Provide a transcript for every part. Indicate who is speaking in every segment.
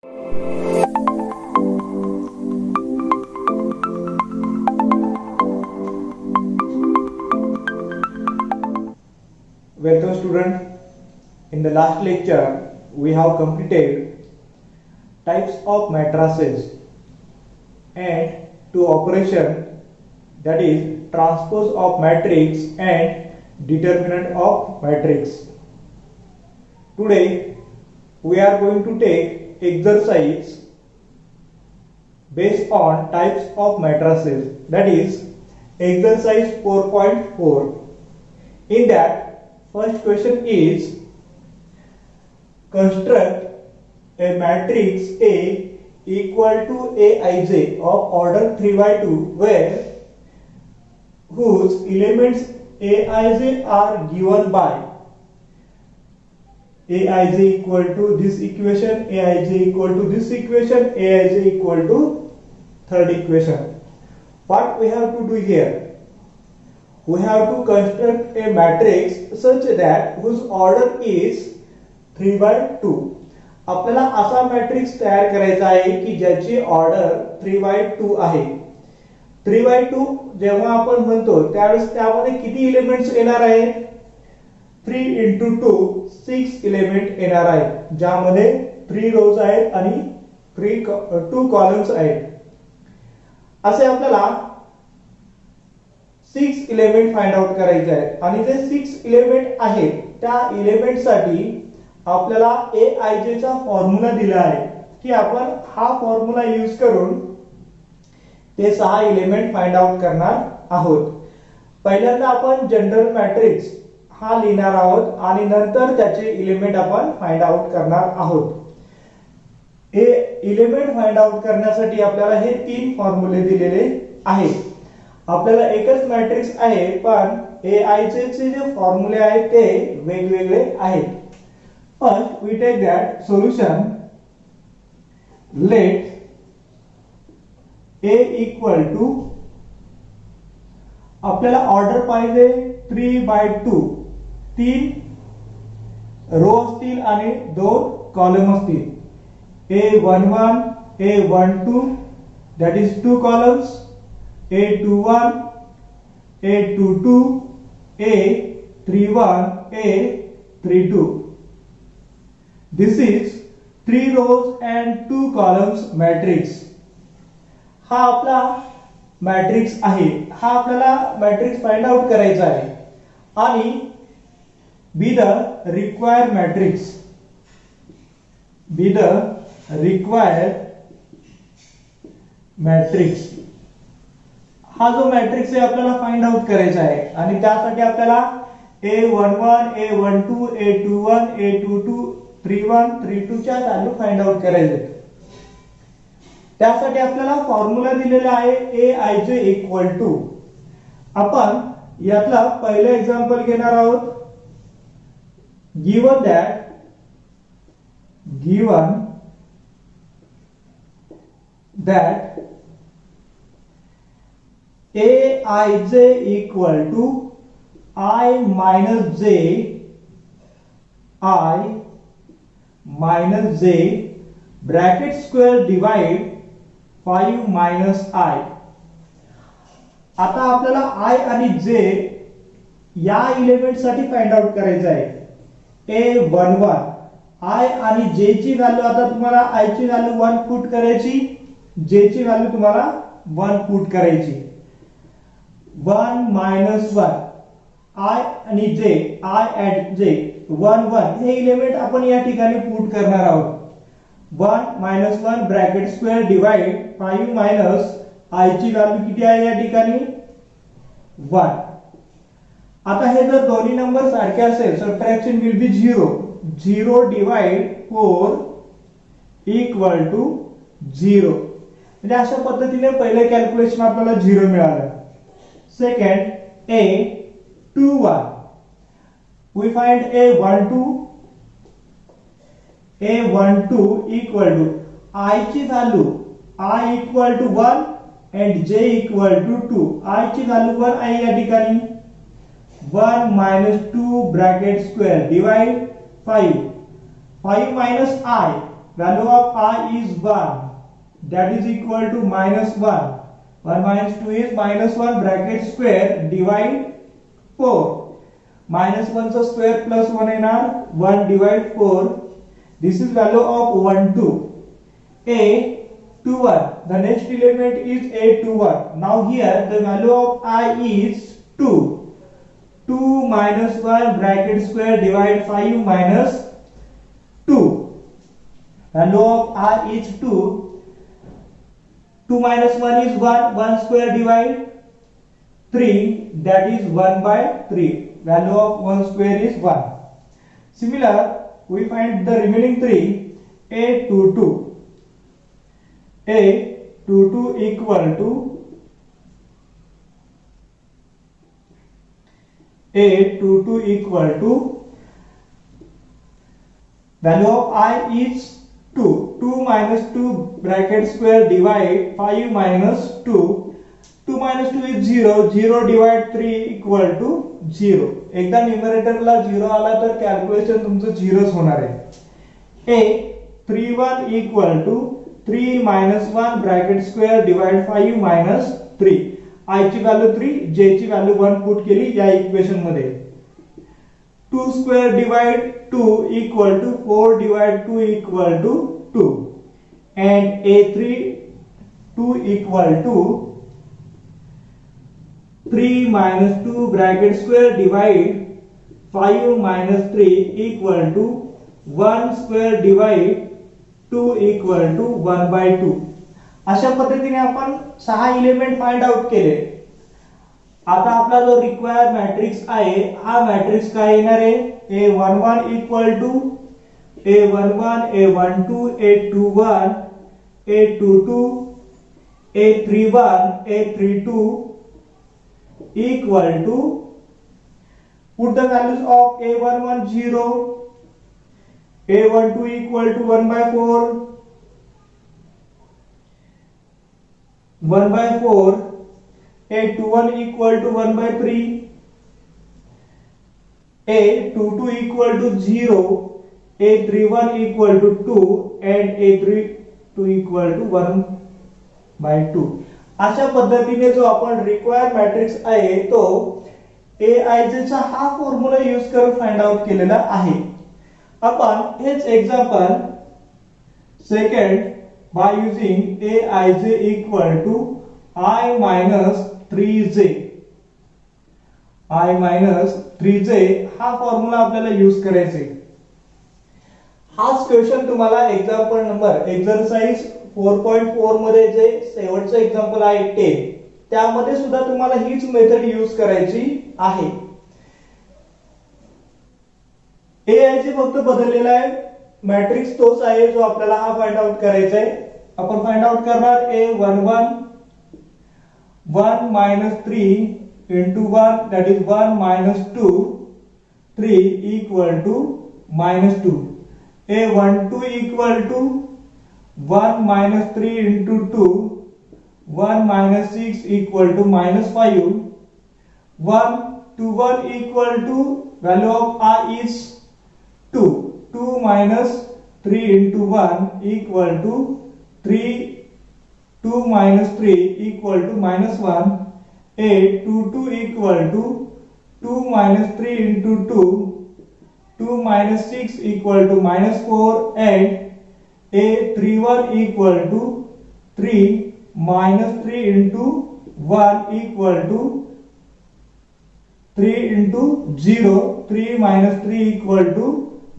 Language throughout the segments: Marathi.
Speaker 1: Welcome student. In the last lecture we have completed types of matrices and two operation, that is transpose of matrix and determinant of matrix. Today we are going to take exercise based on types of matrices, that is exercise 4.4. In that, first question is construct a matrix A equal to Aij of order 3 by 2 where whose elements Aij are given by Aij equal to this equation, Aij equal to this equation, Aij equal to third equation. What we have to do here? We have to construct a matrix such that whose order is 3 by 2. आपल्याला असा मॅट्रिक्स तयार करायचा आहे की ज्याची ऑर्डर 3 by 2 आहे. 3 by 2 जेव्हा आपण म्हणतो त्यावेळेस त्यामध्ये किती एलिमेंट्स येणार आहेत? 3 into 2 6 एलिमेंट येणार आहेत, ज्यामध्ये 3 रोज आहेत आणि 2 कॉलम्स आहेत. असे आपल्याला 6 एलिमेंट फाइंड आउट करायचे आहेत आणि जे 6 एलिमेंट आहेत त्या एलिमेंट साठी आपल्याला Aij चा फॉर्म्युला दिला आहे की आपण हा फॉर्म्युला यूज करून ते 6 एलिमेंट फाइंड आउट करणार आहोत. पहिल्यांदा आपण जनरल मॅट्रिक्स हा लिहिणार आहोत आणि नंतर त्याचे एलिमेंट आपण फाइंड आउट करणार आहोत. हे एलिमेंट फाइंड आउट करण्यासाठी आपल्याला हे 3 फॉर्म्युले दिलेले आहेत. आपल्याला एकच मॅट्रिक्स आहे पण Aij चे जे फॉर्म्युले आहेत ते वेगवेगळे आहेत. First we take that solution. Let A equal to, आपल्याला ऑर्डर पाहिजे 3 by 2, 3 रो असतील आणि 2 कॉलम असतील. A11, A12 that is 2 columns, A21, A22, A31, A32. This is 3 rows and 2 columns matrix. हा आपला मॅट्रिक्स आहे. हा आपल्याला मॅट्रिक्स फाइंड आउट करायचा आहे आणि be the required matrix, be the required matrix. हा जो मॅट्रिक्स आहे आपल्याला फाइंड आउट करायचा आहे आणि त्यासाठी आपल्याला A11, A12, A21, A22, 31, 32 च्या व्हॅल्यू फाइंड आउट करायचे. त्यासाठी आपल्याला फॉर्म्युला दिलेला आहे Aij इक्वल टू. आपण यातला पहिला एक्झाम्पल घेणार आहोत. Given that Aij equal to I minus j bracket square divide 5 minus I. आता आपल्याला I आणि J या एलिमेंट साठी फाइंड आउट करायचं आहे. A11 I आणि J ची व्हॅल्यू, आता तुम्हाला I ची व्हॅल्यू 1 पुट करायची, J ची व्हॅल्यू तुम्हाला 1 पुट करायची. 1 minus 1 I आणि J, I add J 1 1 हे एलिमेंट आपण या ठिकाणी पुट करणार आहोत. 1 minus 1 bracket square divide 5 minus I ची व्हॅल्यू किती आहे या ठिकाणी 1. आता हे जर दोन्ही नंबर सारखे असेल subtraction will be 0. 0 divide 4 equal to 0. म्हणजे अशा पद्धतीने पहिले कॅल्क्युलेशन आपल्याला 0 मिळालं. Second A21 we find A12 equal to I ची value I equal to 1 and J equal to 2. I ची व्हॅल्यू 1 आहे या ठिकाणी. 1 minus 2 bracket square divide 5. 5 minus I value of I is 1, that is equal to minus 1. 1 minus 2 is minus 1, bracket square, divide 4. Minus 1 चा square plus 1 येणार, 1 divide 4. This is value of 1 2. A 2 1. The next element is A 2 1. Now here the value of I is 2. 2 minus 1 bracket square divide 5 minus 2. Value of I is 2. 2 minus 1 is 1. 1 square divide 3. That is 1 by 3. Value of 1 square is 1. Similar, we find the remaining 3. A 2 2. A 2 2 equal to A 2 2 equal to value of I is 2. 2 minus 2 bracket square divide 5 minus 2. 2 minus 2 is 0. 0 divide 3 equal to 0. एकदा न्यूमरेटरला 0 आला तर कॅल्क्युलेशन तुमचं 0च होणार आहे. A 3 1 equal to 3 minus 1 bracket square divide 5 minus 3. I ची व्हॅल्यू 3, J ची व्हॅल्यू 1 पुट केली या इक्वेशन मध्ये. 2 square divide 2 equal to 4 divide 2 equal to 2. And A3 2 equal to 3 minus 2 bracket square divide 5 minus 3 equal to 1 square divide 2 equal to 1 by 2. अशा पद्धतीने आपण 6 एलिमेंट फाइंड आउट केले. आता आपला जो रिक्वायर्ड मॅट्रिक्स आहे हा मॅट्रिक्स काय येणार आहे? A11 equal to A11 A12 A21 A22 A31 A32 equal to, put the values of A11 0, A12 equal to 1 by 4, 1 by 4, A21 equal to 1 by 3, A22 equal to 0, A31 equal to 2 and A32 equal to 1 by 2. अशा पद्धतीने जो आपण रिक्वायर्ड मॅट्रिक्स आहे तो AIJ चा हा फॉर्म्युला यूज करून फाइंड आउट केलेला आहे. आपण हेच example second by using Aij equal to I minus 3j. I minus 3j हा फॉर्म्युला आपल्याला यूज करायचा आहे. हाच क्वेश्चन तुम्हाला एक्झाम्पल नंबर एक्सरसाइज 4.4 मध्ये जे शेवटचं एक्झाम्पल आहे 10 त्यामध्ये सुद्धा तुम्हाला हीच मेथड यूज करायची आहे. AIJ फक्त बदललेला आहे, मॅट्रिक्स तोच आहे जो आपल्याला हा फाइंड आउट करायचा आहे. आपण फाइंड आउट करणार A11 1 minus 3 into 1 that is 1 minus 2 3 equal to minus 2. A12 equal to 1 minus 3 into 2 1 minus 6 equal to minus 5. 1 to 1 equal to value of I is 2. 2 minus 3 into 1 equal to 3. 2 minus 3 equal to minus 1. A22 equal to 2 minus 3 into 2 2 minus 6 equal to minus 4 and A31 equal to 3 minus 3 into 1 equal to 3 into 0. 3 minus 3 equal to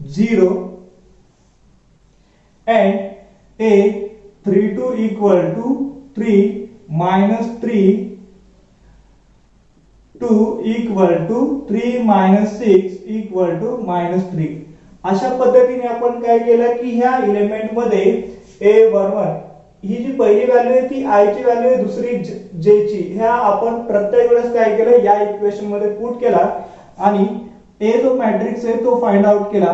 Speaker 1: 0 and A32 equal to 3 minus 3 2 equal to 3 minus 6 equal to minus 3. अशा पद्धतीने आपण काय केलं की ह्या एलिमेंट मध्ये A11 ही जी पहिली व्हॅल्यू आहे ती I ची व्हॅल्यू आहे, दुसरी J ची, ह्या आपण प्रत्येक वेळेस काय केलं या इक्वेशन मध्ये पुट केला आणि A जो मॅट्रिक्स आहे तो फाइंड आउट केला.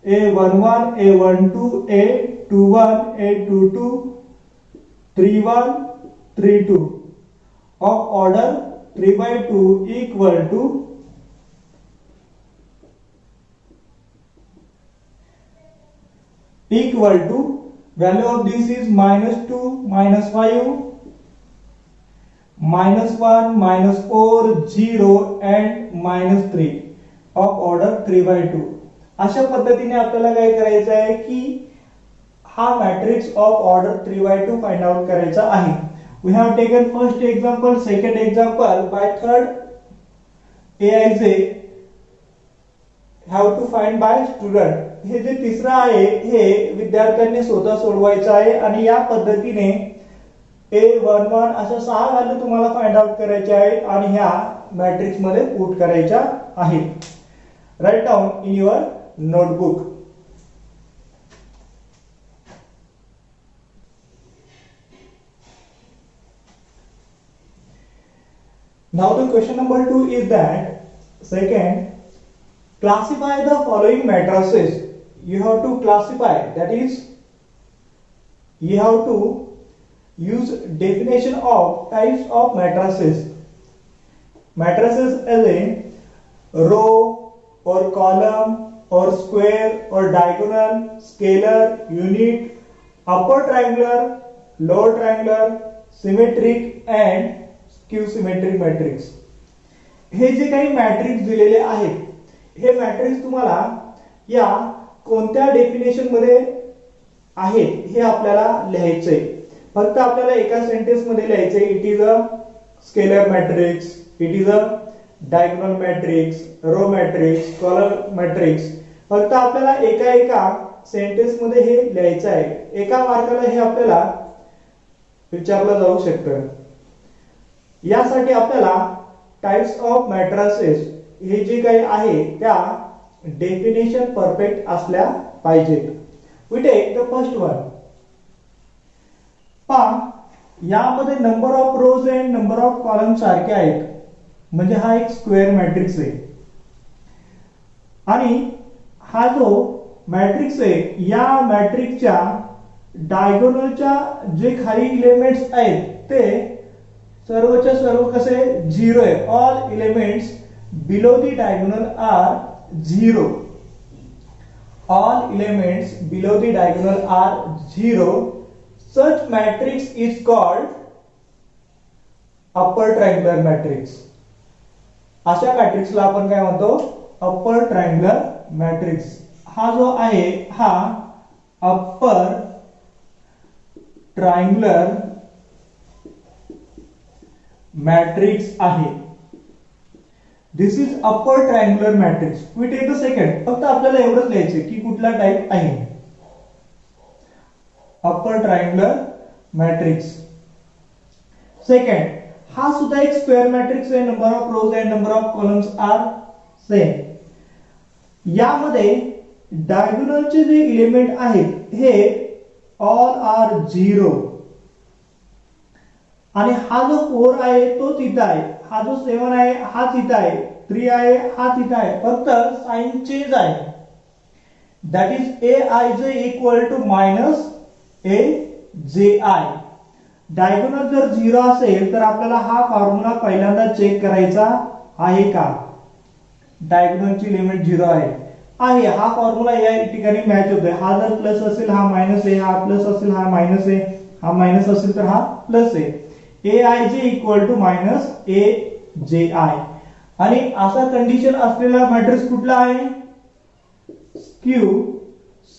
Speaker 1: A11 A12 A21 A22 31 32 of order 3 by 2 equal to equal to, value of this is -2, -5, -1, -4, 0 and -3 of order 3/2. अशा पद्धतीने आपल्याला काय करायचं आहे की हा matrix of order 3/2 find out करायचा आहे. We have taken first example, second example, by third AIJ have to find by student. हे जे तिसरं आहे हे विद्यार्थ्यांनी स्वतः सोडवायचं आहे आणि या पद्धतीने A11 अशा 6 व्हॅल्यू तुम्हाला फाइंड आउट करायच्या आहेत आणि ह्या मॅट्रिक्स मध्ये पुट करायच्या आहेत. Write down in your notebook. Now the question number 2 is that, second, classify the following matrices. You have to classify, that is you have to use definition of types of matrices. Matrices as a row or column or square or diagonal, scalar, unit, upper triangular, lower triangular, symmetric and skew symmetric matrix. हे जे काही मॅट्रिक्स दिलेले आहेत हे मॅट्रिक्स तुम्हाला या कोणत्या डेफिनेशन मध्ये आहेत हे आपल्याला लिहायचंय. फक्त आपल्याला एका सेंटेन्स मध्ये लिहायचंय. It is a scalar matrix, it is a diagonal matrix, row matrix, column matrix. फक्त आपल्याला एका सेंटेन्स मध्ये हे लिहायचं आहे. एका मार्काला हे आपल्याला विचारलं जाऊ शकतं. यासाठी आपल्याला टाइप्स ऑफ मॅट्रिसेस हे जे काही आहे त्या डेफिनेशन परफेक्ट असल्या पाहिजेत. We take the first one. पहा यामध्ये number of rows and number of column सारखे आहेत, म्हणजे हा एक स्क्वेअर मॅट्रिक्स आहे. आणि हा जो मॅट्रिक्स आहे या मॅट्रिक्सच्या डायगोनलच्या जे खाली एलिमेंट्स आहेत ते सर्वच्या सर्व कसे 0 आहे. All elements below the diagonal are 0. All elements below the diagonal are 0. Such matrix is called upper triangular matrix. अशा मॅट्रिक्सला आपण काय म्हणतो? Upper triangular matrix. हा जो आहे हा अप्पर ट्रायंगुलर मॅट्रिक्स आहे. This is upper triangular matrix. We take the second. फक्त आपल्याला एवढंच लिहायचं की कुठला टाइप आहे. Upper triangular matrix. सेकंड, हा सुद्धा एक स्क्वेअर मॅट्रिक्स आहे. Number of rows and number of columns are same. यामध्ये डायगोनलचे जे एलिमेंट आहेत हे ऑल आर 0. आणि हा जो 4 आहे तो तिथे आहे, हा जो 7 आहे हा तिथे आहे, 3 आहे हा तिथे आहे. फक्त साइन चेंज आहे. That is Aij equal to minus AJI. Diagonal जर 0 असेल तर आपल्याला हा फॉर्म्युला पहिल्यांदा चेक करायचा आहे का डायगोनलची लिमिट 0 आहे. हा फॉर्म्युला या ठिकाणी मॅच होतोय. हा जर प्लस असेल हा मायनस आहे, हा प्लस असेल हा मायनस आहे, हा मायनस असेल तर हा प्लस आहे. Aij equal to minus AJI. आणि असा कंडिशन असलेला मॅट्रिक्स कुठला आहे? Skew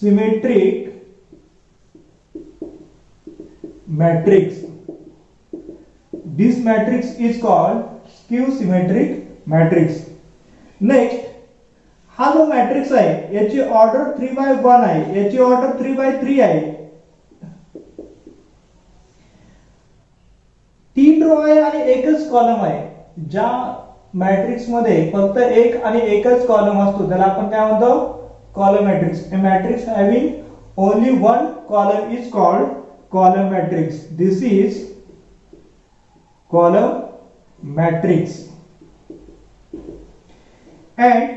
Speaker 1: symmetric matrix. This matrix is called skew symmetric matrix. Next, हा जो मॅट्रिक्स आहे याची ऑर्डर 3/1 आहे, याची ऑर्डर 3/3 आहे. 3 रो आहे आणि एकच कॉलम आहे. ज्या मॅट्रिक्स मध्ये फक्त एक आणि एकच कॉलम असतो त्याला आपण काय म्हणतो? Column matrix. A matrix having only one column is called column matrix. This is column matrix. And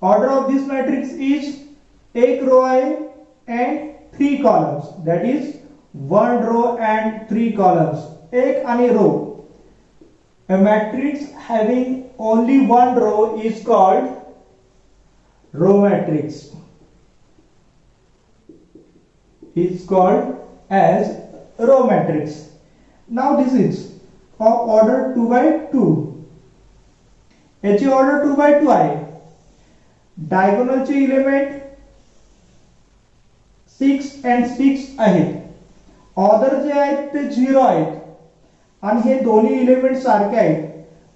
Speaker 1: order of this matrix is एक रो आहे and 3 columns. That is 1 row and 3 columns. एक आणि row. A matrix having only one row is called row matrix. is called as row matrix. Now this is of order 2 by 2. याची ऑर्डर 2 by 2 आहे. डायगोनलचे एलिमेंट 6 and 6 आहेत. ऑर्डर जे आहेत ते 0 आहेत आणि हे दोन्ही एलिमेंट सारखे आहेत.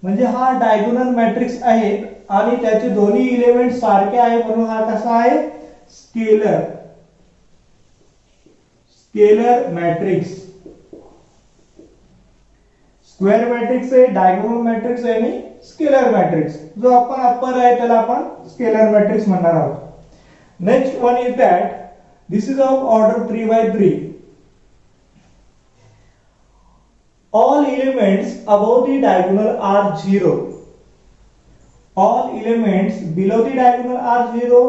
Speaker 1: म्हणजे हा डायगोनल मॅट्रिक्स आहे आणि त्याचे दोन्ही एलिमेंट सारखे आहे म्हणून हा कसा आहे स्केलर मॅट्रिक्स. स्क्वेअर मॅट्रिक्स आहे, डायगोनल मॅट्रिक्स आहे आणि स्केलर मॅट्रिक्स. जो आपण अप्पर आहे त्याला आपण स्केलर मॅट्रिक्स म्हणणार आहोत. Next one is that this is of order 3 by 3. All elements above the diagonal are 0. All elements below the diagonal are 0.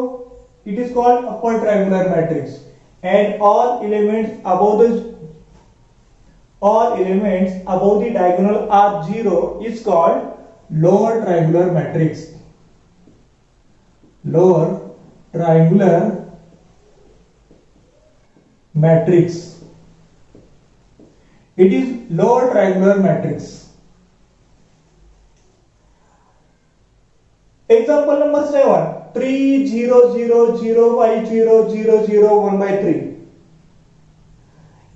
Speaker 1: It is called upper triangular matrix. And all elements above the diagonal are 0 is called lower triangular matrix. Lower triangular matrix. It is lower triangular matrix. Example number 7. 3 0 0 0 5 0 0 0 1 by 3.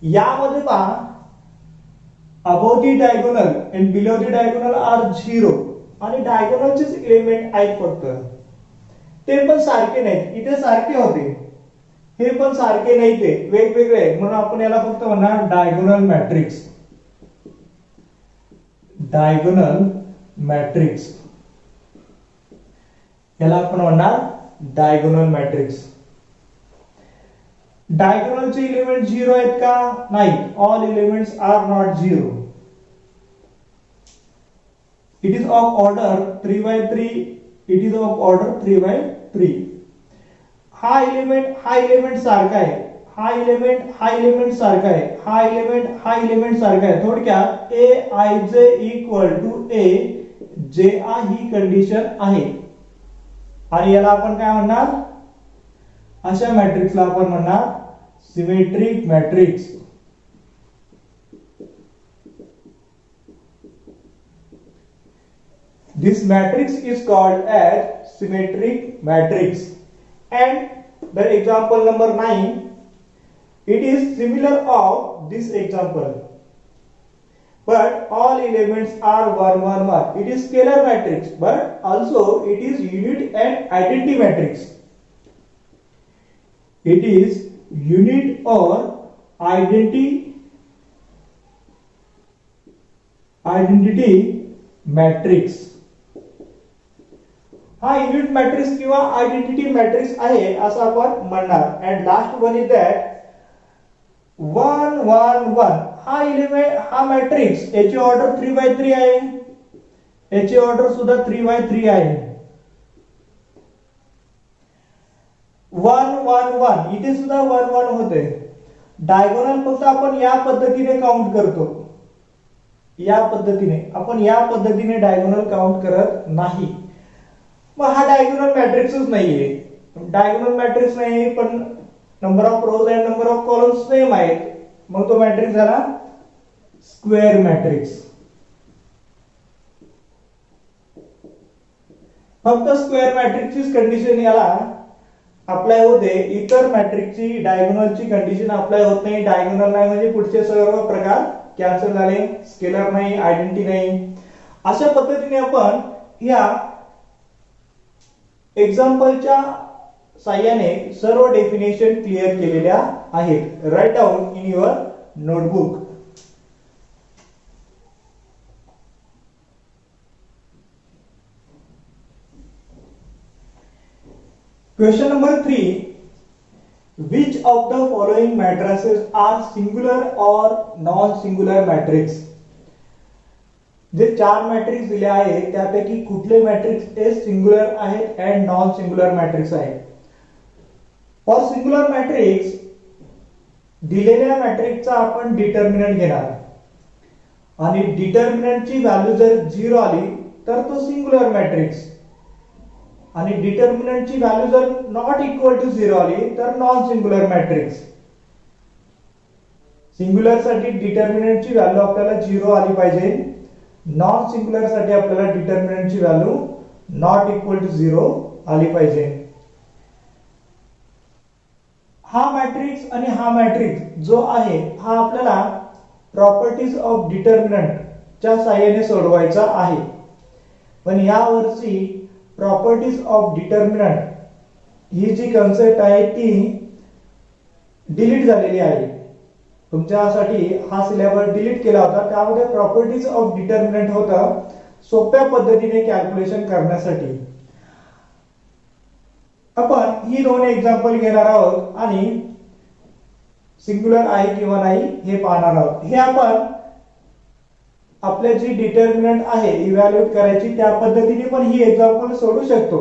Speaker 1: यामध्ये पहा above the diagonal and below the diagonal are 0 आणि डायगोनलचेच एलिमेंट आहेत फक्त. ते पण सारखे नाहीत. इथे सारखे होते, हे पण सारखे नाही, ते वेगवेगळे आहेत म्हणून आपण याला फक्त म्हणणार डायगोनल मॅट्रिक्स. डायगोनल मॅट्रिक्स याला आपण म्हणणार डायगोनल मॅट्रिक्स. डायगोनलचे एलिमेंट 0 आहेत का? नाही. All elements are not 0. It is of order 3 by 3. It is of order 3 by 3. हा एलिमेंट सारखा आहे, हा एलिमेंट सारखा आहे, हा एलिमेंट सारखा आहे. थोडक्यात ए I J equal to A J I he condition आहे आणि याला आपण काय म्हणणार? अशा मॅट्रिक्सला आपण म्हणणार symmetric matrix. This matrix is called as symmetric matrix. And the example number 9, it is similar of this example, but all elements are 1 1 1. It is scalar matrix, but also it is unit and identity matrix. It is unit or identity matrix. हा युनिट मॅट्रिक्स किंवा आयडेंटिटी मॅट्रिक्स आहे असं आपण म्हणणार. And last one is that 1 1 1. हा एलिमेंट, हा मॅट्रिक्स याची ऑर्डर 3 by 3 आहे, याची ऑर्डर सुद्धा 3 by 3 आहे. 1 1 1 इथे सुद्धा 1 1 होते. डायगोनल फक्त आपण या पद्धतीने काउंट करतो, या पद्धतीने डायगोनल काउंट करत नाही. मग हा डायगोनल मॅट्रिक्सच नाहीये. डायगोनल मॅट्रिक्स नाही पण number of rows and number of columns same आहेत, मग तो मॅट्रिक्स झाला स्क्वेअर मॅट्रिक्स. फक्त स्क्वेअर मॅट्रिक्सची कंडिशन याला अप्लाय होते, इतर मॅट्रिक्सची डायगोनलची कंडिशन अप्लाय होत नाही. डायगोनल नाही म्हणजे पुढचे सर्व प्रकार कॅन्सल झाले, स्केलर नाही, आयडेंटिटी नाही. अशा पद्धतीने आपण या एक्झाम्पलच्या साहाय्याने सर्व डेफिनेशन क्लिअर केलेल्या आहेत. Write down in your notebook. Question number 3. Which of the following matrices are singular or non-singular matrix? जे 4 मॅट्रिक्स दिले आहेत त्यापैकी कुठले मॅट्रिक्स हे सिंग्युलर आहेत अँड नॉन सिंग्युलर मॅट्रिक्स आहेत? फॉर सिंग्युलर मॅट्रिक्स दिलेल्या मॅट्रिक्सचा आपण डिटर्मिनंट घेणार आणि डिटर्मिनंटची व्हॅल्यू जर 0 आली तर तो सिंग्युलर मॅट्रिक्स आणि डिटर्मिनंटची व्हॅल्यू जर नॉट इक्वल टू 0 आली तर नॉन सिंग्युलर मॅट्रिक्स. सिंग्युलर साठी डिटर्मिनंटची व्हॅल्यू आपल्याला 0 आली पाहिजे, नॉन सिंग्युलर साठी आपल्याला डिटर्मिनंटची व्हॅल्यू नॉट इक्वल टू 0 आली पाहिजे. हा मॅट्रिक्स आणि हा मॅट्रिक्स जो आहे हा आपल्याला प्रॉपर्टीज ऑफ डिटर्मिनंट च्या साहाय्याने सोडवायचा आहे. पण यावर्षी प्रॉपर्टीज ऑफ डिटर्मिनंट ही जी कन्सेप्ट आहे ती डिलीट झालेली आहे. तुमच्यासाठी हा सिलेबस डिलीट केला होता, त्यामध्ये प्रॉपर्टीज ऑफ डिटर्मिनंट होता सोप्या पद्धतीने कॅल्क्युलेशन करण्यासाठी. आपण ही दोन एक्झाम्पल घेणार आहोत आणि सिंग्युलर आहे किंवा नाही हे पाहणार आहोत. हे आपण आपले जी डिटर्मिनंट आहे इव्हॅल्युएट करायची त्या पद्धतीने पण ही एक्झाम्पल सोडू शकतो,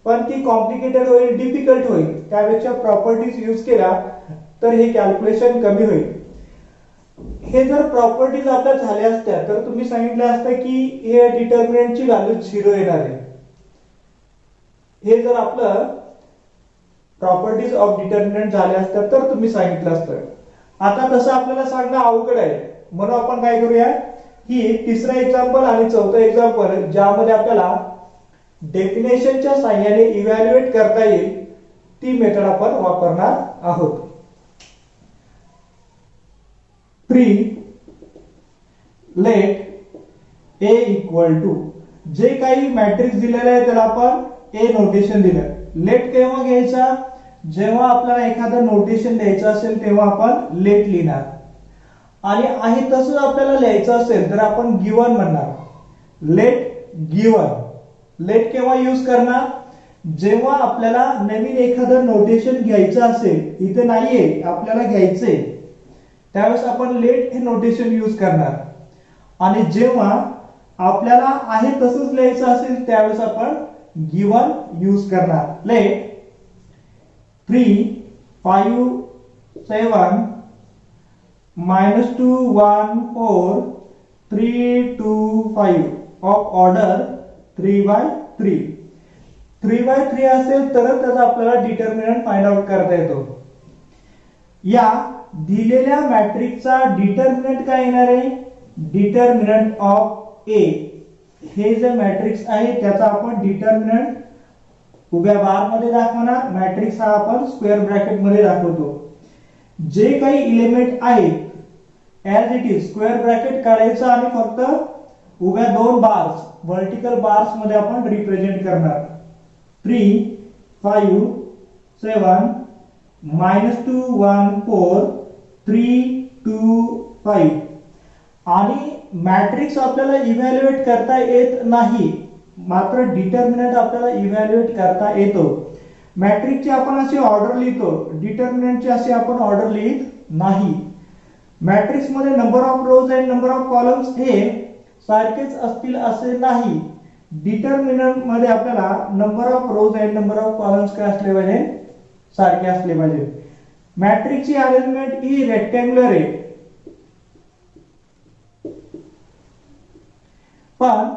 Speaker 1: पण ती कॉम्प्लिकेटेड होईल, डिफिकल्ट होईल. त्यापेक्षा प्रॉपर्टीज यूज केला तर हे कॅल्क्युलेशन कमी होईल. हे जर प्रॉपर्टीज आपल्या झाल्या असत्या तर तुम्ही सांगितलं असतं की हे डिटर्मिनंटची व्हॅल्यू 0 येणार आहे. हे जर आपलं प्रॉपर्टीज ऑफ डिटर्मिनंट झाले असतात तर तुम्ही सांगितलं असतं. आता तसं आपल्याला सांगणं अवघड आहे, म्हणून आपण काय करूया, ही तिसरा एक्झाम्पल आणि चौथा एक्झाम्पल ज्यामध्ये आपल्याला डेफिनेशनच्या साहाय्याने इव्हॅल्युएट करता येईल ती मेथड आपण वापरणार आहोत. Pre let A equal to, जे काही मॅट्रिक्स दिलेलं आहे त्याला आपण ए नोटेशन दिलं. लेट केव्हा घ्यायचा, जेव्हा आपल्याला एखादं नोटेशन द्यायचं असेल तेव्हा आपण लेट लिहिणार, आणि आहे तसं आपल्याला लिहायचं असेल तर आपण गिवन म्हणणार. Let given. लेट केव्हा यूज करणार, जेव्हा आपल्याला नवीन एखादं नोटेशन घ्यायचं असेल, इथे नाहीये आपल्याला घ्यायचंय, त्यावेळेस आपण लेट हे नोटेशन यूज करणार. आणि जेव्हा आपल्याला आहे तसंच लिहायचं असेल त्यावेळेस आपण गिवन यूज करणार. Let 3 5 7 -2 1 4 3 2 5 of order 3/3. 3/3 असेल तर त्याचा आपल्याला डिटर्मिनंट फाइंड आउट करता येतो. या दिलेल्या मॅट्रिक्सचा डिटर्मिनंट काय येणार आहे, डिटर्मिनंट ऑफ ए. हे जे मॅट्रिक्स आहे त्याचा आपण डिटर्मिनंट उभ्या बार मध्ये दाखवणार, मॅट्रिक्स हा आपण स्क्वेअर ब्रॅकेट मध्ये दाखवतो. जे काही एलिमेंट आहेत as it is square bracket काढायचं आणि फक्त उभ्या दोन बार्स वर्टिकल बार्स मध्ये आपण रिप्रेझेंट करणार. 3 5 7 -2 1 4 3 2 5. आणि मॅट्रिक्स आपल्याला इव्हॅल्युएट करता येत नाही, मात्र डिटर्मिनंट आपल्याला इव्हॅल्युएट करता येतो. मॅट्रिक्सची आपण अशी ऑर्डर लिहितो, डिटर्मिनंटची अशी आपण ऑर्डर लिहित नाही. मॅट्रिक्स मध्ये नंबर ऑफ रोज आणि नंबर ऑफ कॉलम्स हे सारखेच असतील असे नाही. डिटर्मिनंट मध्ये आपल्याला नंबर ऑफ रोज आणि नंबर ऑफ कॉलम्स काय असले पाहिजे, सारखे असले पाहिजे. मॅट्रिक्सची अरेंजमेंट ही रेक्टँग्युलर आहे, पण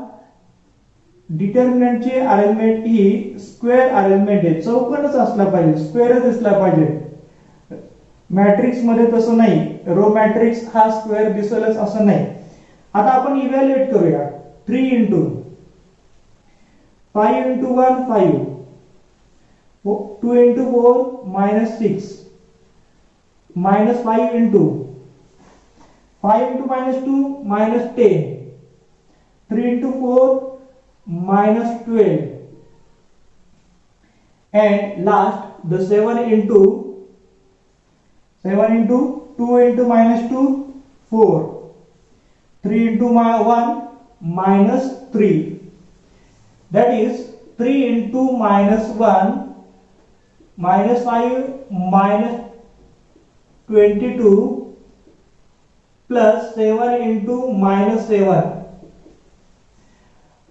Speaker 1: डिटर्मिनंटची अरेंजमेंट ही स्क्वेअर अरेंजमेंट आहे, चौकोनच असला पाहिजे, स्क्वेअरच दिसला पाहिजे. मॅट्रिक्स मध्ये तसं नाही, रो मॅट्रिक्स हा स्क्वेअर दिसेलच असं नाही. आता आपण इव्हॅल्युएट करूया. 3 * 5 * 1 5 2 * 4 -6 -5 * 5 * -2 -10 3 * 4 -12 and last the 7 * 2 -2 4 3 * 1 -3. that is 3 * -1 -5 -22 plus 7 * -7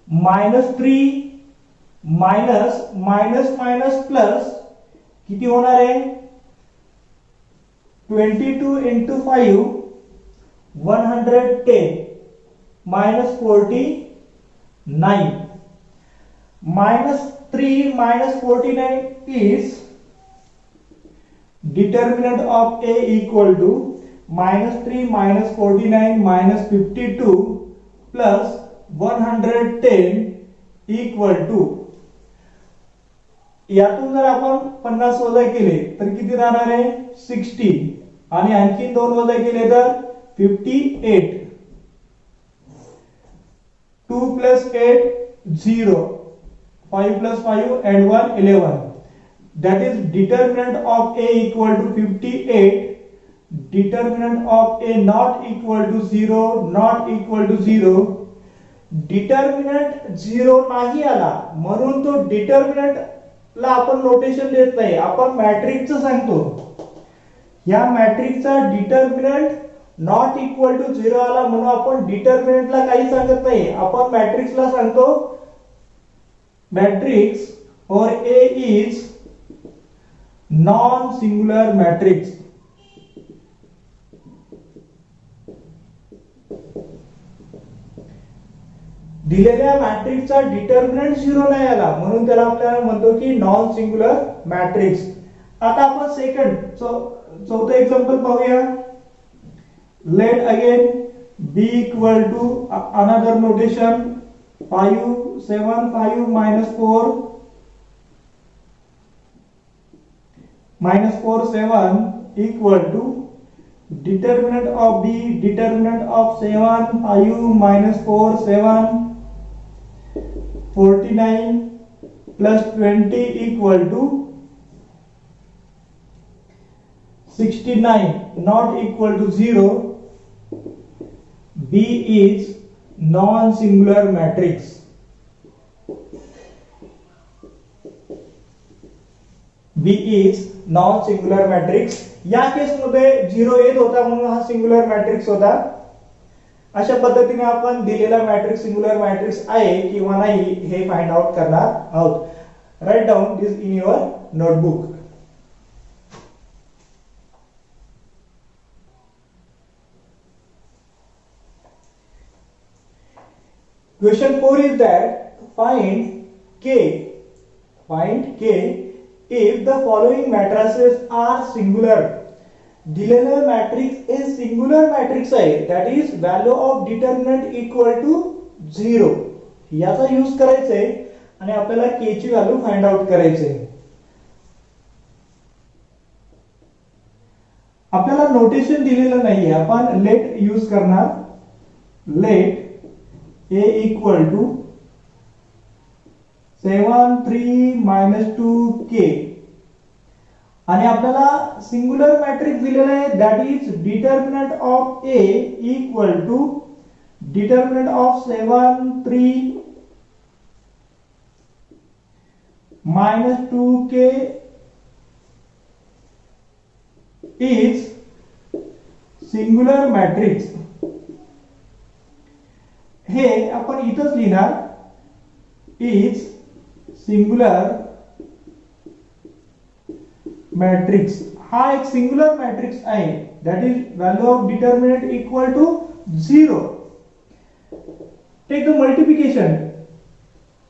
Speaker 1: -3 minus plus किती होणार आहे, 22 * 5 110 -49 -3 -49 is determinant of A equal to -3 -49 -52 plus 110 equal to, यातून जर आपण 50 वजा केले तर किती राहणार आहे 60 आणि आणखी 2 वजा केले तर 58. 2 plus 8 0, 5 plus 5 and 1 11. That is determinant of A equal to 58. Determinant of A not equal to 0, not equal to 0. Determinant 0 नाही आला म्हणून तो डिटर्मिनंट ला आपण नोटेशन देत नाही, आपण मॅट्रिक्सचं सांगतो. या मॅट्रिक्सचा डिटर्मिनंट नॉट इक्वल टू 0 आला म्हणून आपण डिटर्मिनंटला काही सांगत नाही, आपण मॅट्रिक्सला सांगतो मॅट्रिक्स और A is non singular matrix. दिलेल्या मॅट्रिक्सचा डिटर्मिनंट 0 नाही आला म्हणून त्याला आपल्याला म्हणतो की नॉन सिंगुलर मॅट्रिक्स. आता आपण चौथं एक्झाम्पल पाहूया. Let again B equal to another notation 5 7 5 -4 -4 7 equal to determinant of B, determinant of 7 5 -4 7 49 plus 20 equal to 69, not equal to 0. B is non-singular matrix. B is non-singular matrix. या केस मध्ये 0 येत होता म्हणून हा सिंगुलर मॅट्रिक्स होता. अशा पद्धतीने आपण दिलेला मॅट्रिक्स सिंगुलर मॅट्रिक्स आहे किंवा नाही हे फाइंड आउट करणार आहोत. Write down this in your notebook. Question 4 is that find K if the following matrices are singular. दिलेलं मॅट्रिक्स हे सिंगुलर मॅट्रिक्स आहे, that is value of determinant equal to 0. याचा यूज करायचा आहे आणि आपल्याला K ची व्हॅल्यू फाइंड आउट करायची आहे. आपल्याला नोटेशन दिलेलं नाहीये, आपण लेट यूज करणार. Let A equal to 7 3 -2K आणि आपल्याला सिंगुलर मॅट्रिक्स दिलेला आहे, that is determinant of A equal to determinant of 7 3 -2K is singular matrix. हे आपण इथंच लिहिणार, इज सिंगुलर मॅट्रिक्स. हा एक सिंगुलर मॅट्रिक्स आहे, that is value of determinant equal to 0. Take the multiplication.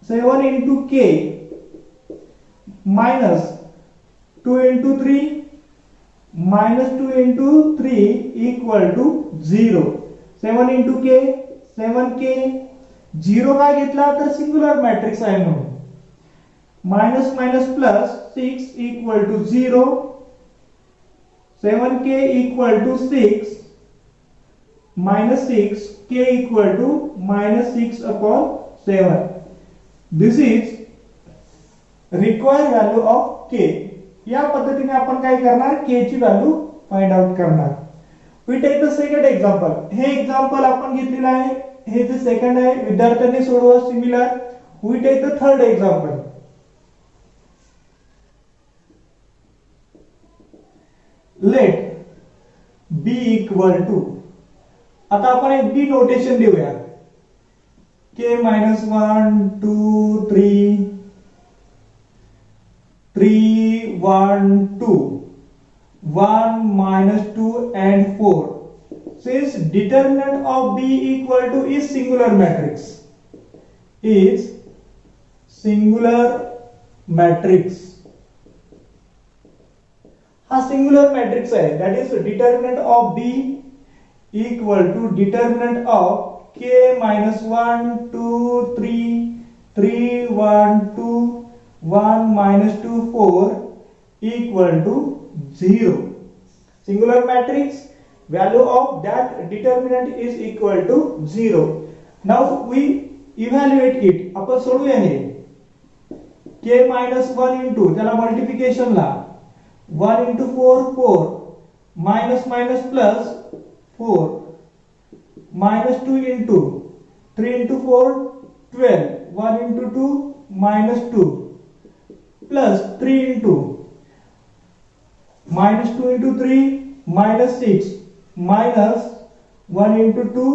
Speaker 1: 7 into K minus 2 into 3 minus 2 into 3 equal to 0. 7 into K 7K. 0 का घेतला तर सिंगुलर मॅट्रिक्स आहे म्हणून. Minus minus plus 6 equal to 0. 7K equal to 6 minus 6 K equal to minus 6 upon 7. This is required value of K. या पद्धतीने आपण काय करणार, K ची व्हॅल्यू फाइंड आउट करणार. We take the second example. हे एक्झाम्पल आपण घेतलेलं आहे, हे जे सेकंड आहे विद्यार्थ्यांनी सोडवा similar. We take the third example. Let B equal to, आता आपण एक B नोटेशन देऊया. K minus 1 2 3 3 1 2 1 minus 2 and 4. Since determinant of B equal to is singular matrix, is singular matrix. हा सिंगुलर मॅट्रिक्स आहे. That is determinant of B equal to determinant of k minus 1 2 3 3 1 2 1 minus 2 4 equal to 0. Singular matrix, value of that determinant is equal to 0. Now we evaluate it. आपण सोडूया हे. k minus 1 into त्याला मल्टिप्लिकेशन ला 1 into 4 4 minus minus plus 4 minus 2 into 3 into 4 12 1 into 2 minus 2 plus 3 into minus 2 into 3 minus 6 minus 1 into 2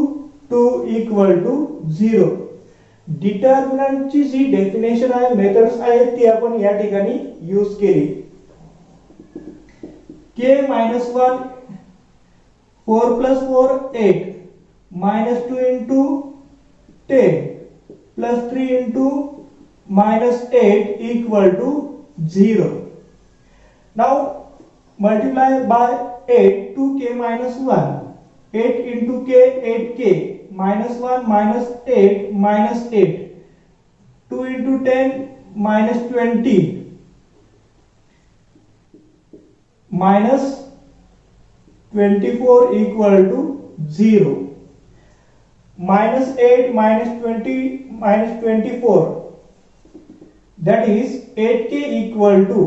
Speaker 1: 2 equal to 0. Determinant ची जी डेफिनेशन आहे मेथड्स आहेत ती आपण या ठिकाणी यूज केली. k minus 1 4 plus 4 8 minus 2 into 10 plus 3 into minus 8 equal to 0. Now multiply by 8 2k minus 1 8 into k 8k minus 1 minus 8 minus 8 2 into 10 minus 20 minus 24 equal to 0. Minus 8 minus 20 minus 24 that is 8k equal to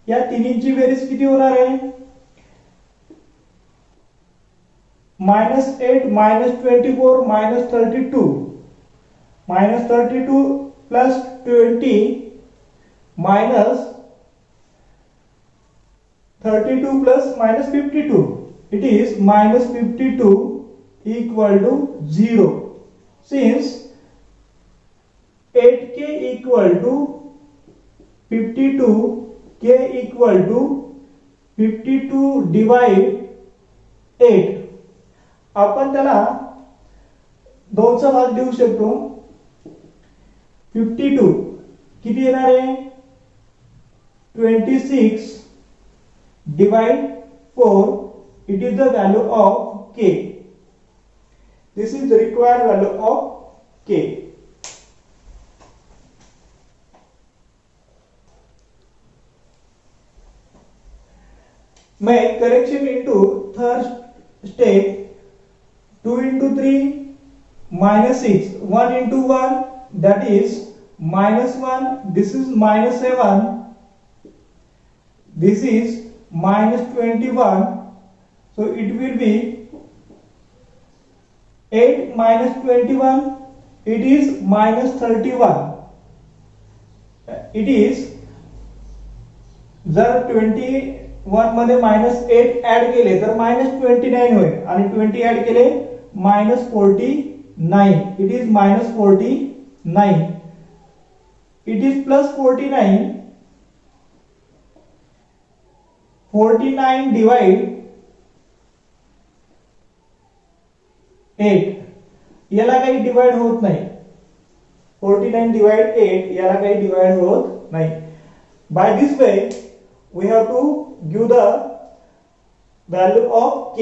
Speaker 1: या तिन्हींची बेरीज किती होणार आहे -8 -24 -32 -32 plus 20 minus 32 plus -52 it is -52 equal to 0 since 8k equal to 52 k equal to 52 divide 8 आपण त्याला 2 चा भाग देऊ शकतो 52 किती येणार आहे 26 divide 4 it is the value of k. This is the required value of k. Make correction into third step 2 into 3 minus 6 1 into 1 that is minus 1 this is minus 7 this is minus 21 so it will be 8 minus 21 it is minus 31 it is जर 21 मध्ये -8 ऍड केले तर -29 होईल आणि 20 ऍड केले -49 it is -49 it is plus 49 49 divide 8 याला काही डिवाइड होत नाही 49 divide 8 याला काही डिवाइड होत नाही. By this way we have to give the value of k.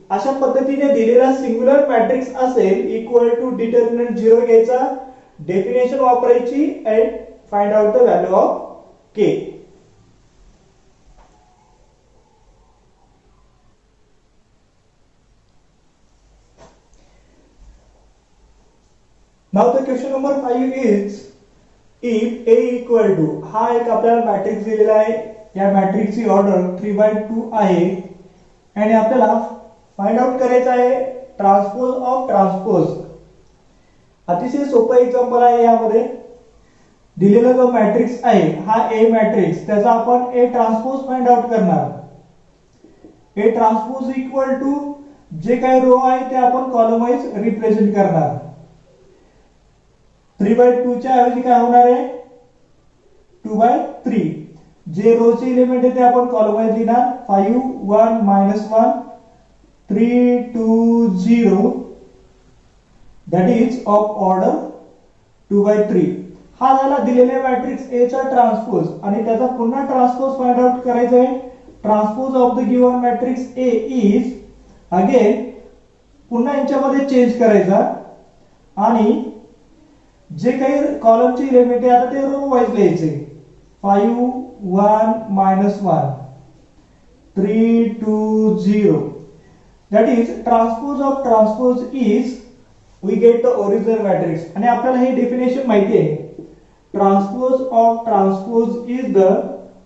Speaker 1: अशा पद्धतीने दिलेला सिंगुलर मॅट्रिक्स असेल इक्वल टू डिटर्मिनंट 0 घ्यायचा डेफिनेशन वापरायची and find out the value of k. Now the question number 5 is if a equal to हा एक आपल्याला मॅट्रिक्स दिलेला आहे या मॅट्रिक्सची ऑर्डर 3/2 आहे आणि आपल्याला फाइंड आउट करायचा आहे ट्रान्सपोज ऑफ ट्रान्सपोज. अतिशय सोपं एक्झाम्पल आहे यामध्ये दिलेला जो मॅट्रिक्स आहे हा ए मॅट्रिक्स त्याचा आपण ए ट्रान्सपोज फाइंड आउट करणार. ए ट्रान्सपोज इक्वल टू जे काही रो आहे ते आपण कॉलम वाइज रिप्रेझेंट करणार. 3/2 च्या ऐवजी काय होणार आहे 2/3 जे रो चे एलिमेंट आहे ते आपण कॉलम वाइज लिहिणार 5 1 -1 3 2 0 that is of order 2/3. हा झाला दिलेल्या मॅट्रिक्स ए चा ट्रान्सपोज आणि त्याचा पुन्हा ट्रान्सपोज फाइंड आउट करायचा आहे transpose of the given matrix A is, again पुन्हा यांच्यामध्ये चेंज करायचा आणि जे काही कॉलमचे एलिमेंट आहे आता ते रो वाईज लिहायचे. 5 1 -1 3 2 0. that is transpose of transpose is we get the original matrix. आणि आपल्याला हे डेफिनेशन माहिती आहे. Transpose of transpose is the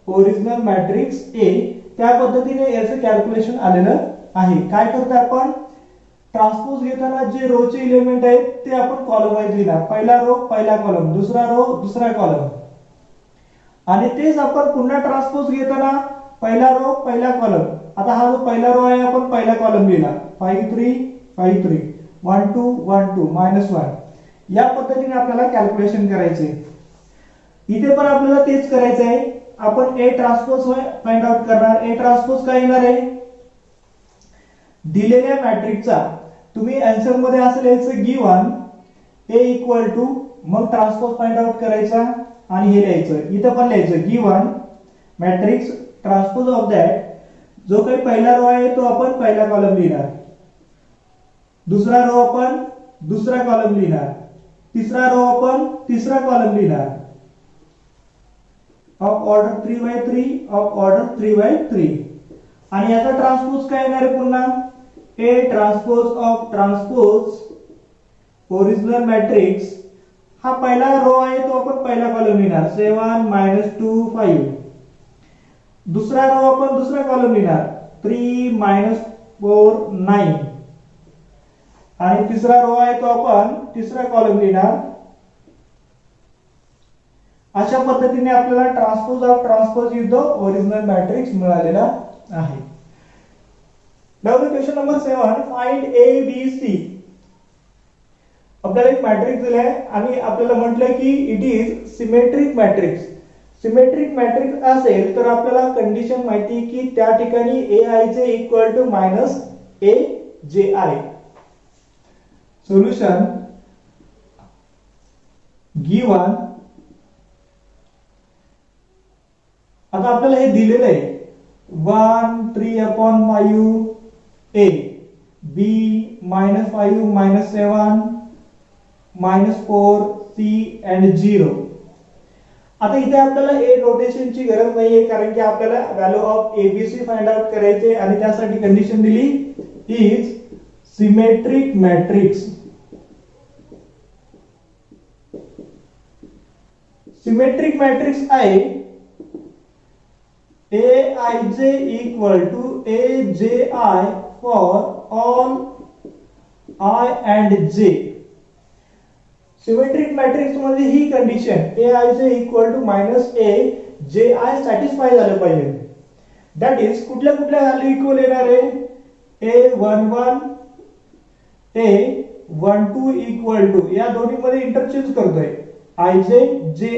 Speaker 1: original matrix A. त्या पद्धतीने याचं कॅल्क्युलेशन आलेलं आहे. काय करतो आपण, ट्रान्सपोज घेताना जे रो चे एलिमेंट आहेत ते आपण कॉलम वाईज लिहिणार. पहिला रो पहिला कॉलम, दुसरा रो दुसरा कॉलम. आणि तेच आपण पुन्हा ट्रान्सपोज घेताना पहिला रो पहिला कॉलम. आता हा जो पहिला रो आहे आपण पहिला कॉलम लिहिला. 5 3 5 3 1 2 1 2 -1. या पद्धतीने आपल्याला कॅल्क्युलेशन करायचे. इथे पण आपल्याला तेच करायचं आहे. आपण ए ट्रान्सपोज फाइंड आउट करणार. ए ट्रान्सपोज काय येणार आहे, दिलेल्या मॅट्रिक्सचा तुम्ही आन्सर मध्ये असं लिहायचं गिवन ए इक्वल टू, मग ट्रान्सपोज फाइंड आउट करायचा आणि हे लिहायचं. इथं पण लिहायचं given matrix transpose of that. जो काही पहिला रो आहे तो आपण पहिला कॉलम लिहिणार, दुसरा रो आपण दुसरा कॉलम लिहिणार, तिसरा रो आपण तिसरा कॉलम लिहिणार. Of order 3/3 of order 3/3. आणि याचा ट्रान्सपोज काय येणार आहे पुन्हा, A transpose of transpose original matrix. हा पहिला रो आहे तो आपण पहिला कॉलम लिहिणार 7 -2 5. दुसरा रो आपण दुसरा कॉलम लिहिणार 3 -4 9. आणि तिसरा रो आहे तो आपण तिसरा कॉलम लिहिणार. अशा पद्धतीने आपल्याला transpose of transpose is the original matrix मिळालेला आहे. Now the question number 7, find A B C. आपल्याला एक मॅट्रिक्स दिलाय आणि आपल्याला म्हटलंय की it is symmetric matrix. Symmetric matrix असेल तर आपल्याला कंडिशन माहिती की त्या ठिकाणी A I J equal to minus A J I. Solution given. आता आपल्याला हे दिलेलं आहे 1 3/5 a b -5 -7 -4 c and 0. आता इथे आपल्याला ए नोटेशनची गरज नाहीये कारण की आपल्याला value of ABC find out करायचे आणि त्यासाठी कंडिशन दिली is symmetric matrix. Symmetric matrix आहे Aij equal to Aji for all I and J. Symmetric matrix मध्ये ही condition Aij equal to minus A Ji satisfy झालं पाहिजे. दॅट इज कुठल्या कुठल्या व्हॅल्यू इक्वल येणार आहे, A11 A12 इक्वल टू या दोन्ही मध्ये इंटरचेंज करतोय Ij Ji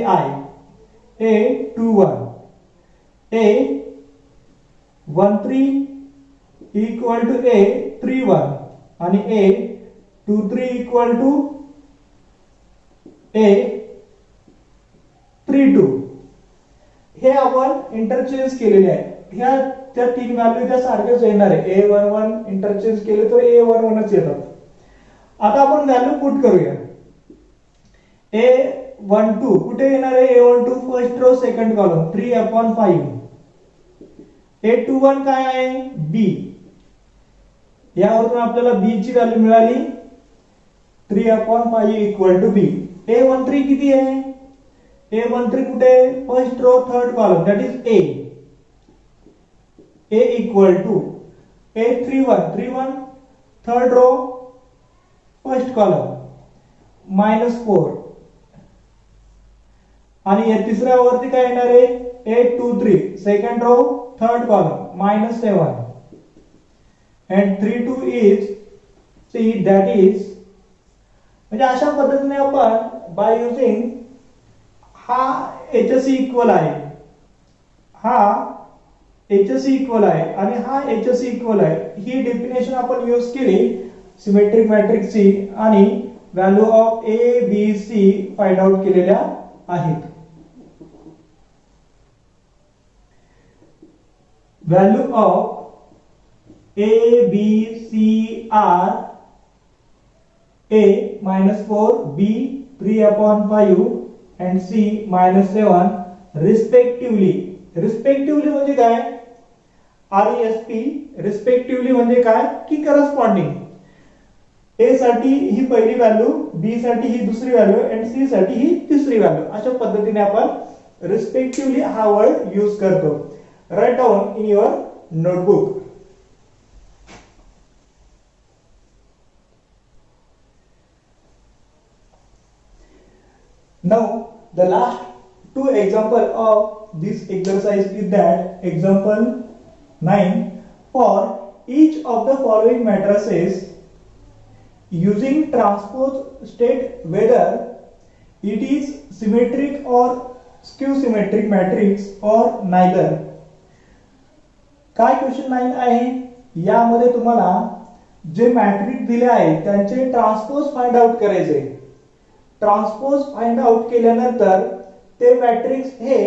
Speaker 1: A21 A13 equal to A31 आणि A23 equal to A32. हे आपण इंटरचेंज केलेले आहे. ह्या त्या तीन व्हॅल्यू त्या सारख्याच येणार आहे. A11 इंटरचेंज केले तर A11 च येतात. आता आपण व्हॅल्यू पुट करूया. A12 कुठे येणार आहे, A12 first row second column 3/5. A21 काय आहे, B. यावरून आपल्याला B ची व्हॅल्यू मिळाली 3/5 इक्वल टू B. A13 किती आहे, A13 कुठे, first row third column that is A. A equal to A31 third row first column -4. आणि या तिसऱ्या वरती काय येणार आहे, A23 second row third column -7 and 32 is C that is. म्हणजे अशा पद्धतीने आपण बाय युजिंग हा HC इक्वल आहे, हा HC इक्वल आहे आणि हा HC इक्वल आहे, ही डेफिनेशन आपण यूज केली सिमेट्रिक मॅट्रिक्सची आणि value of A B C find out केलेल्या आहेत. value of a b c are a minus 4 b 3 upon 5 and c minus 7 respectively. Respectively म्हणजे काय, RESP रिस्पेक्टिव्हली म्हणजे काय की करस्पॉन्डिंग. ए साठी ही पहिली व्हॅल्यू, बी साठी ही दुसरी व्हॅल्यू आणि सी साठी ही तिसरी व्हॅल्यू. अशा पद्धतीने आपण रिस्पेक्टिव्हली हा वर्ड यूज करतो. Write down in your notebook. Now the last two example of this exercise is that example 9. For each of the following matrices using transpose state whether it is symmetric or skew symmetric matrix or neither. काय क्वेश्चन 9 आहे, यामध्ये तुम्हाला जे मॅट्रिक्स दिले आहे त्यांचे ट्रान्सपोज फाइंड आउट करायचे. ट्रान्सपोज फाइंड आउट केल्यानंतर ते मॅट्रिक्स हे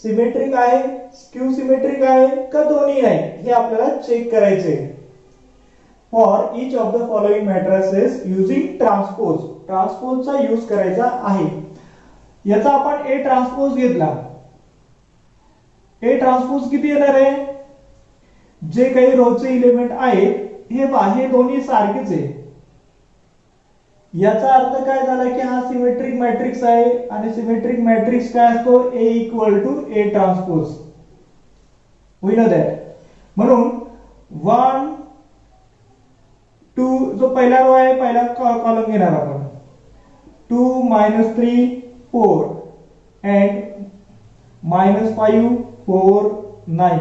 Speaker 1: सिमेट्रिक आहे, स्क्यू सिमेट्रिक आहे का दोन्ही आहे हे आपल्याला चेक करायचे. For each of the following matrices using transpose, ट्रान्सपोजचा यूज करायचा आहे. याचा आपण ए ट्रान्सपोज घेतला. ए ट्रान्सपोज किती येणार आहे, जे काही रोचे इलेमेंट आहेत हे दोन्ही सारखेच आहे. याचा अर्थ काय झाला की हा सिमेट्रिक मॅट्रिक्स आहे आणि सिमेट्रिक मॅट्रिक्स काय असतो, A equal to A transpose. We know that. म्हणून 1 2 जो पहिला रो आहे पहिला कॉलम घेणार आपण. 2 -3 4 and -5 4 9.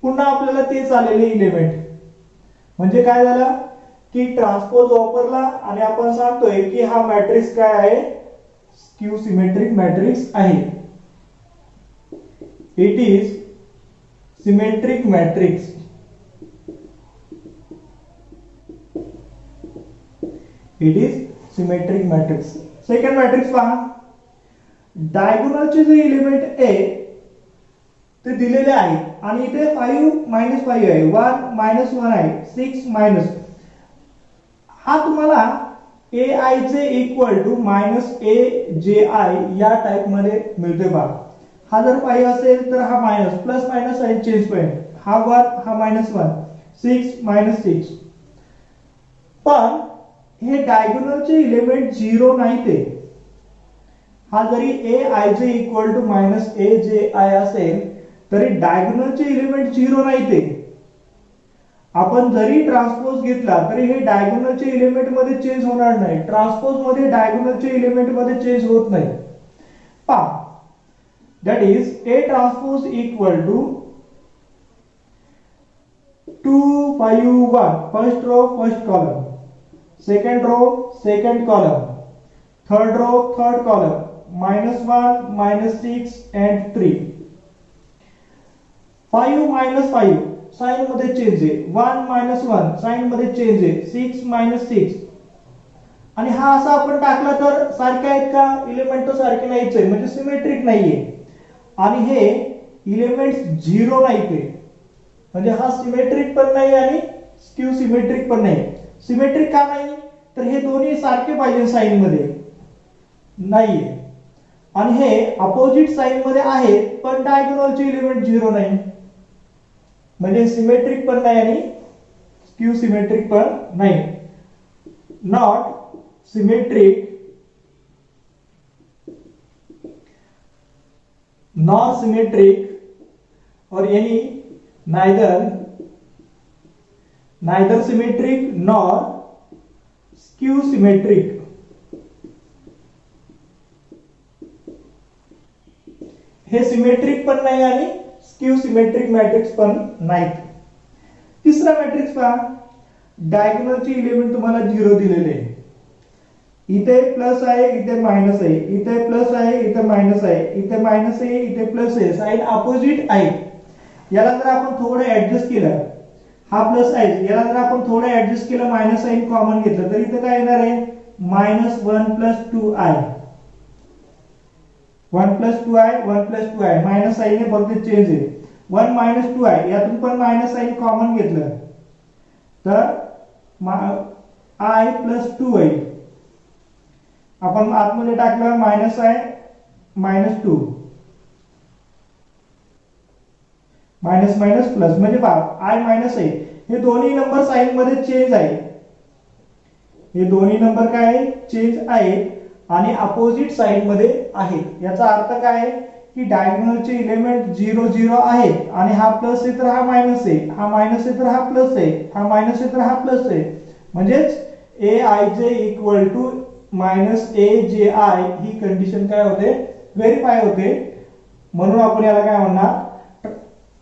Speaker 1: पुन्हा आपल्याला तेच आलेले इलेमेंट म्हणजे काय झालं की ट्रान्सपोज वापरला आणि आपण सांगतोय की हा मॅट्रिक्स काय आहे, स्क्यू सिमेट्रिक मॅट्रिक्स आहे. It is symmetric matrix. It is symmetric matrix. Second matrix पहा. डायगोनलचे जे इलेमेंट आहे ते दिलेले आहेत आणि इथे 5 -5 आहे, 1 -1 आहे, 6 मायनस. हा तुम्हाला AIJ इक्वल टू -AJI या टाइप मध्ये मिळते बघा. हा जर 5 असेल तर हा minus, plus minus sign change point. हा 1 हा -1, 6 -6. पण हे डायगोनलचे इलेमेंट 0 नाही ते. हा जरी AIJ इक्वल टू -AJI असेल तरी डायगोनलचे इलेमेंट 0 नाही ते. आपण जरी ट्रान्सपोज घेतला तरी हे डायगोनलचे इलेमेंट मध्ये चेंज होणार नाही. ट्रान्सपोज मध्ये डायगोनलचे इलेमेंट मध्ये चेंज होत नाही. पहा, that is A transpose equal to 2 5 1 first row first column, second row second column, third row third column, -1 -6 and 3. 5 -5 sign मध्ये चेंज आहे, 1 -1 साइन मध्ये चेंज आहे, 6 -6. आणि हा असा आपण टाकला तर सारखे आहेत का, इलेमेंट तर सारखे नाहीच आहे म्हणजे सिमेट्रिक नाहीये. आणि हे इलेमेंट्स 0 नाहीत म्हणजे हा सिमेट्रिक पण नाही आणि स्क्यू सिमेट्रिक पण नाही. सिमेट्रिक का नाही तर हे दोन्ही सारखे पाहिजे साइन मध्ये नाहीये आणि हे अपोजिट साइन मध्ये आहेत पण डायगोनलचे इलेमेंट 0 नाही म्हणजे सिमेट्रिक पण नाही आणि स्क्यू सिमेट्रिक पण नाही. नॉट सिमेट्रिक नॉर सिमेट्रिक और यानी neither symmetric nor skew symmetric. हे सिमेट्रिक पण नाही आणि स्क्यू सिमेट्रिक मॅट्रिक्स पण नाहीत. तिसरा मॅट्रिक्स पहा. डायगोनलचे इलेमेंट तुम्हाला 0 दिलेले आहे. इथे प्लस आहे इथे मायनस आहे, इथे प्लस आहे इथे मायनस आहे, इथे मायनस आहे इथे प्लस आहे, साइन अपोजिट आहे. याला जर आपण थोडं ऍडजस्ट केलं, हा प्लस आहे, याला जर आपण थोडं ऍडजस्ट केलं मायनस साइन कॉमन घेतलं तर इथे काय येणार आहे -1 + 2i. 1 + 2i 1 + 2i minus sign ने फक्त चेंज आहे. 1 मायनस 2 आहे, यातून पण मायनस साइन कॉमन घेतलं तर I प्लस 2 होईल. आपण आतमध्ये टाकलं मायनस आहे मायनस 2, मायनस मायनस प्लस म्हणजे I मायनस आहे. हे दोन्ही नंबर साइन मध्ये चेंज आहे, हे दोन्ही नंबर काय आहे चेंज आहे आणि अपोजिट साइड मध्ये आहेत. याचा अर्थ काय आहे की डायगोनलचे एलिमेंट 0 0 आहेत आणि हा प्लस आहे तर हा मायनस आहे, हा मायनस आहे तर हा प्लस आहे, हा मायनस आहे तर हा प्लस आहे. म्हणजेच aij equal to minus aji ही कंडिशन काय होते व्हेरीफाय होते. म्हणून आपण याला काय म्हणणार,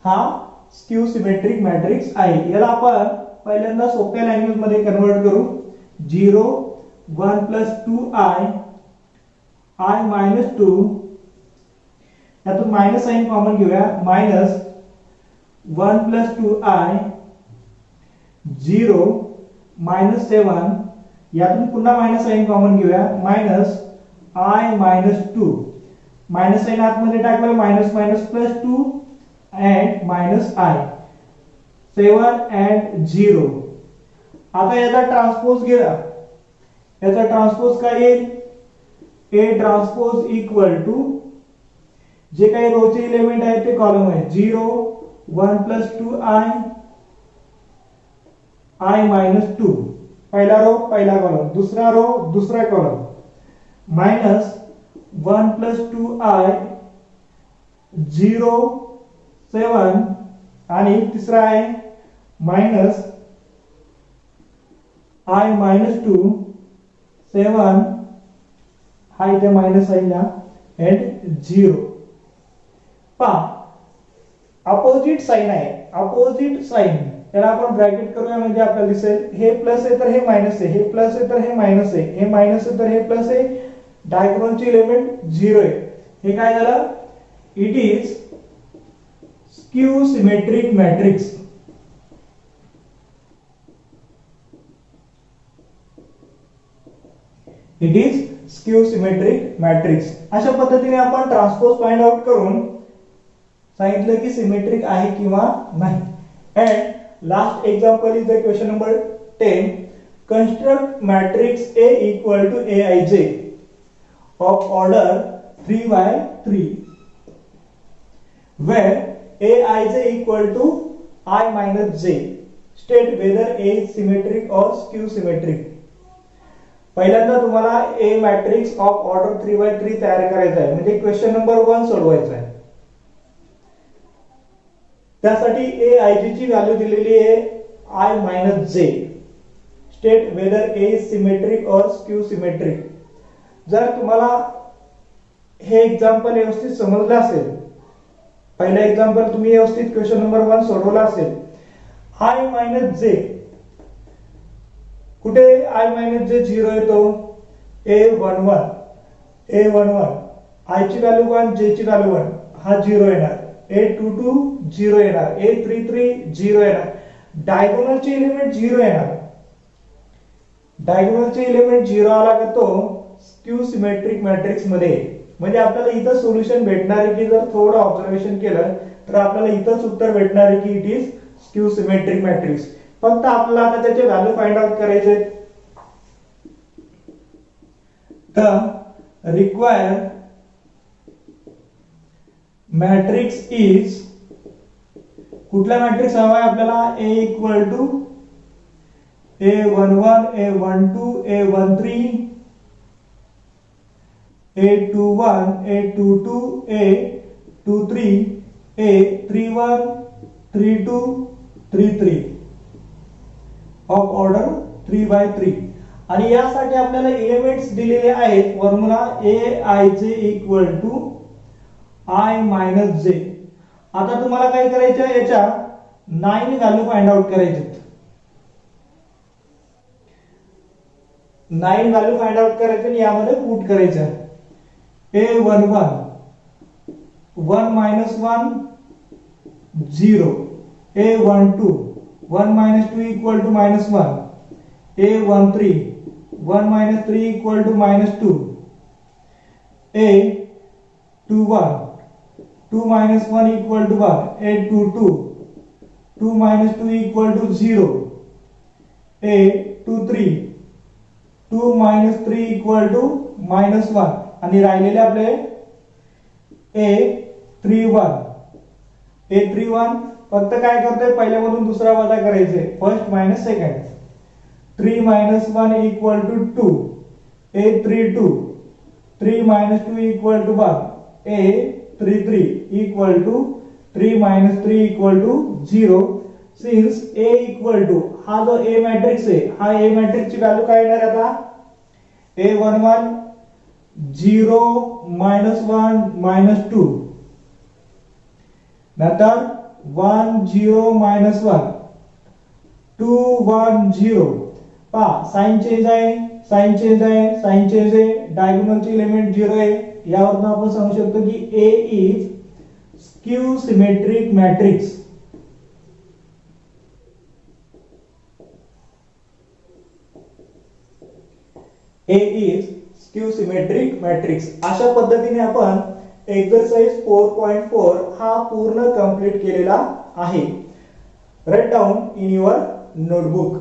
Speaker 1: हा स्क्यू सिमेट्रिक मॅट्रिक्स आहे. याला आपण पहिल्यांदा सोप्या लँग्वेज मध्ये कन्वर्ट करू. 0 1 प्लस 2i I मायनस 2, यातून मायनस साइन कॉमन घेऊया, मायनस 1 प्लस 2i 0 मायनस 7, यातून पुन्हा मायनस साइन कॉमन घेऊया, minus I minus 2, minus sign आतमध्ये टाकलं minus minus plus 2 and minus I 7 and 0. आता याचा ट्रान्सपोज घ्या, याचा ट्रान्सपोज काय येईल, A ट्रान्सपोज इक्वल टू जे काही रो चे एलिमेंट आहे ते कॉलम आहे 0 1 प्लस 2i I मायनस 2, पहिला रो पहिला कॉलम, दुसरा रो दुसरा कॉलम, मायनस 1 प्लस 2i 0 7 आणि तिसरा आहे मायनस I मायनस 2 7 हा इथे मायनस आहे या एंड 0. पहा अपोजिट साइन आहे, अपोजिट साइन त्याला आपण ब्रॅकेट करूया म्हणजे आपल्याला दिसेल हे प्लस आहे तर हे मायनस आहे, हे प्लस आहे तर हे मायनस आहे, हे मायनस आहे तर हे प्लस आहे, डायगोनलचे एलिमेंट 0 आहे. हे काय झालं, it is skew symmetric matrix. It is skew symmetric matrix. अशा पद्धतीने आपण ट्रान्सपोज फाइंड आउट करून सांगितलं की सिमेट्रिक आहे किंवा नाही. End last example is the question number 10. Construct matrix A equal to Aij of order 3 by 3 where Aij equal to I minus j. State whether A is symmetric or skew symmetric. पहिल्यांदा तुम्हाला A matrix of order 3 by 3 तयार करायचा आहे, म्हणजे क्वेश्चन नंबर 1 सोडवायचा आहे. त्यासाठी Aij ची व्हॅल्यू दिलेली आहे I minus j. State whether A is symmetric or skew symmetric. जर तुम्हाला हे एग्जांपल व्यवस्थित समजलं असेल, पहिला एग्जांपल तुम्ही व्यवस्थित क्वेश्चन नंबर 1 सोडवला असेल, I minus j कुठे I minus j 0 येतो, A11 A11 I ची व्हॅल्यू 1 j ची व्हॅल्यू 1 हा 0 येणार, A22 0 येणार, A33 0 येणार, डायगोनलचे एलिमेंट 0 येणार. डायगोनलचे एलिमेंट 0 आला का तो स्क्यू सिमेट्रिक मॅट्रिक्स मध्ये. म्हणजे आपल्याला इथं सोल्युशन भेटणार आहे की जर थोडं ऑब्झर्वेशन केलं तर आपल्याला इथंच उत्तर भेटणार आहे की it is skew symmetric matrix. फक्त आपल्याला आता त्याचे व्हॅल्यू फाइंड आउट करायचे. द रिक्वायर्ड मॅट्रिक्स इज, कुठला मॅट्रिक्स हवा आहे आपल्याला, A equal to A11 A12 A13 A21 A22 A23 A31 32 33 of order 3 by 3. आणि यासाठी आपल्याला एलिमेंट्स दिलेले आहेत. Formula Aij equal to I minus j. आता तुम्हाला काय करायचं आहे, याच्या 9 व्हॅल्यू फाइंड आउट करायचे. 9 व्हॅल्यू फाइंड आउट करायचे आणि यामध्ये पुट करायचं. A11 1 minus 1 0, A12 1 minus 2 equal to minus 1, A13 1 minus 3 equal to minus 2, A21 2 minus 1 equal to 1, a 2 2, 2 minus 2 equal to 0, a 2 3, 2 minus 3 equal to minus 1 आणि राहिलेले आपले a 3 1, a 3 1 फक्त काय करतोय पहिल्यामधून दुसरा वजा करायचे first minus second 3 minus 1 equal to 2, a 3 2, 3 minus 2 equal to 1, a 3 3 equal to 3 minus 3 equal to 0. Since a equal to हा जो a मॅट्रिक्स आहे हा a मॅट्रिक्स ची व्हॅल्यू काय येणार आता a 1 1 0 minus 1 minus 2 नंतर 1 0 minus 1 2 1 0 पहा साइन चेंज आहे साइन चेंज आहे साइन चेंज आहे डायगोनलचे एलिमेंट 0 आहे यावरून आपण सांगू शकतो की A is skew symmetric matrix A is skew symmetric matrix अशा पद्धतीने आपण एक्सरसाइज 4.4 हा पूर्ण कंप्लीट केलेला आहे write down in your notebook